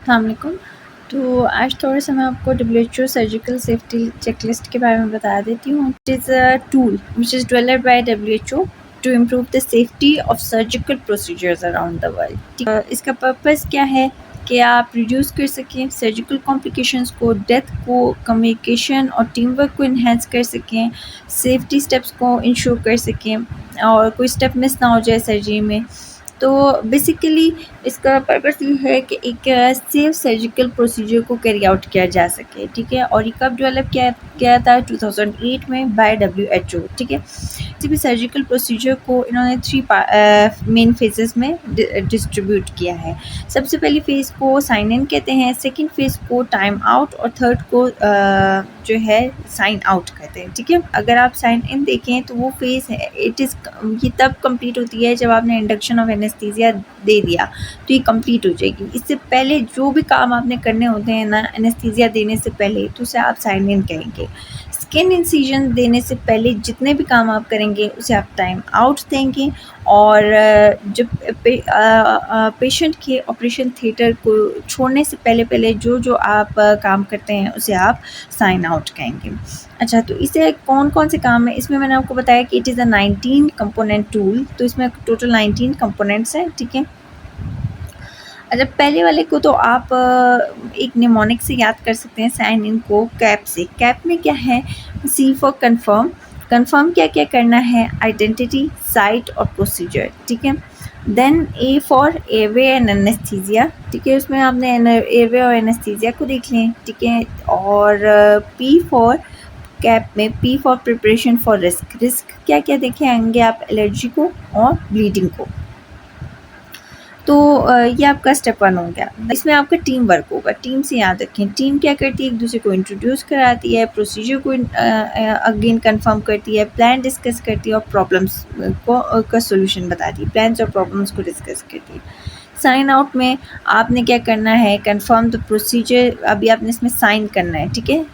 अस्सलामुअलैकुम। तो आज थोड़ा-सा मैं आपको डब्ल्यूएचओ सर्जिकल सेफ्टी चेकलिस्ट के बारे में बता देती हूँ। It is a tool which is developed by WHO to improve the safety of surgical procedures around the world. इसका पर्पस क्या है कि आप रिड्यूस कर सकें सर्जिकल कॉम्प्लिकेशंस को, डेथ को, कम्युनिकेशन और टीम वर्क को इन्हेंस कर सकें, सेफ्टी स्टेप्स को इंश्योर कर सकें और कोई स्टेप मिस ना हो जाए सर्जरी में। तो बेसिकली इसका पर्पस ये है कि एक सेफ सर्जिकल प्रोसीजर को कैरी आउट किया जा सके, ठीक है। और ये कब डेवलप किया गया था? 2008 में बाय डब्ल्यूएचओ, ठीक है। किसी भी सर्जिकल प्रोसीजर को इन्होंने 3 मेन फेजेस में डिस्ट्रीब्यूट किया है। सबसे पहली फेज़ को साइन इन कहते हैं, सेकंड फेज़ को टाइम आउट और थर्ड को जो है साइन आउट कहते हैं, ठीक है। अगर आप साइन इन देखें तो वो फेज़ है ये तब कंप्लीट होती है जब आपने इंडक्शन ऑफ एनेस्थीसिया दे दिया, तो ये कंप्लीट हो जाएगी। इससे पहले जो भी काम आपने करने होते हैं ना एनेस्थीसिया देने से पहले, तो उसे आप साइन इन कहेंगे। स्किन इंसिजन देने से पहले जितने भी काम आप करेंगे उसे आप टाइम आउट देंगे। और जब पेशेंट के ऑपरेशन थिएटर को छोड़ने से पहले जो जो आप काम करते हैं उसे आप साइन आउट कहेंगे। अच्छा, तो इसे कौन-कौन से काम है? इसमें मैंने आपको बताया कि it is a 19 component tool, तो इसमें टोटल 19 कंपोनेंट्स हैं, ठीक है। अच्छा, पहले वाले को तो आप एक निमोनिक से याद कर सकते हैं, साइन इन को कैप से। कैप में क्या है? सी फॉर कंफर्म। कंफर्म क्या-क्या करना है? आइडेंटिटी, साइट और प्रोसीजर, ठीक है। Then A for airway and anaesthesia, ठीक है। उसमें आपने एयरवे और एनेस्थीसिया को देख लें, ठीक है। और पी फॉर कैप में P for preparation for risk. Risk क्या-क्या देखेंगे आप? एलर्जी को और ब्लीडिंग को। तो ये आपका स्टेप 1 हो गया। इसमें आपका टीम वर्क होगा, टीम से याद रखें। टीम क्या करती है? एक दूसरे को इंट्रोड्यूस कराती है, प्रोसीजर को अगेन कंफर्म करती है, प्लान डिस्कस करती है और प्रॉब्लम्स का सॉल्यूशन बताती है, प्लान्स और प्रॉब्लम्स को डिस्कस करती है। साइन आउट में आपने क्या करना है? Confirm the procedure. अभी आपने इसमें साइन करना है, ठीक है।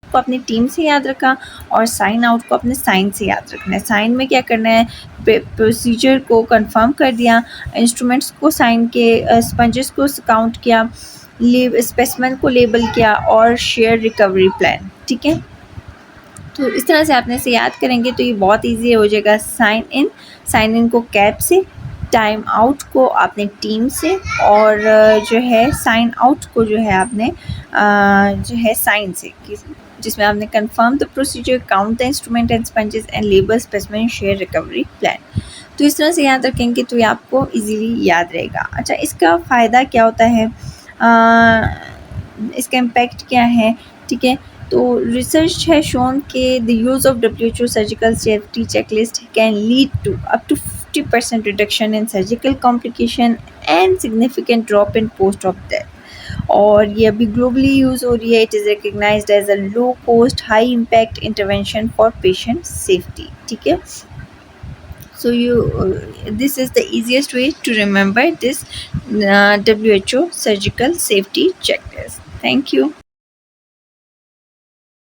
को अपनी टीम से याद रखा और साइन आउट को अपने साइन से याद रखना है। साइन में क्या करना है? प्रोसीजर को कंफर्म कर दिया, इंस्ट्रूमेंट्स को साइन के, स्पंजेस को काउंट किया, स्पेसिमेन को लेबल किया और शेयर रिकवरी प्लान, ठीक है। तो इस तरह से आपने इसे याद करेंगे तो ये बहुत ईजी हो जाएगा। साइन इन को कैप से, टाइम आउट को आपने टीम से और जो है साइन आउट को जो है आपने जो है साइन से, जिसमें आपने confirm the procedure, count the instrument and sponges and label, specimen, share recovery plan. तो इस तरह से याद रखेंगे तो ये आपको इजीली याद रहेगा। अच्छा, इसका फ़ायदा क्या होता है? इसका इम्पैक्ट क्या है, ठीक है। तो रिसर्च है शोन के the use of WHO surgical safety checklist can lead to up to 50% reduction in surgical complication and significant drop in post of death. और ये अभी ग्लोबली यूज़ हो रही है। It is recognised as a low cost high impact intervention for patient safety, ठीक है। So this is the easiest way to remember this WHO surgical safety checklist. Thank you.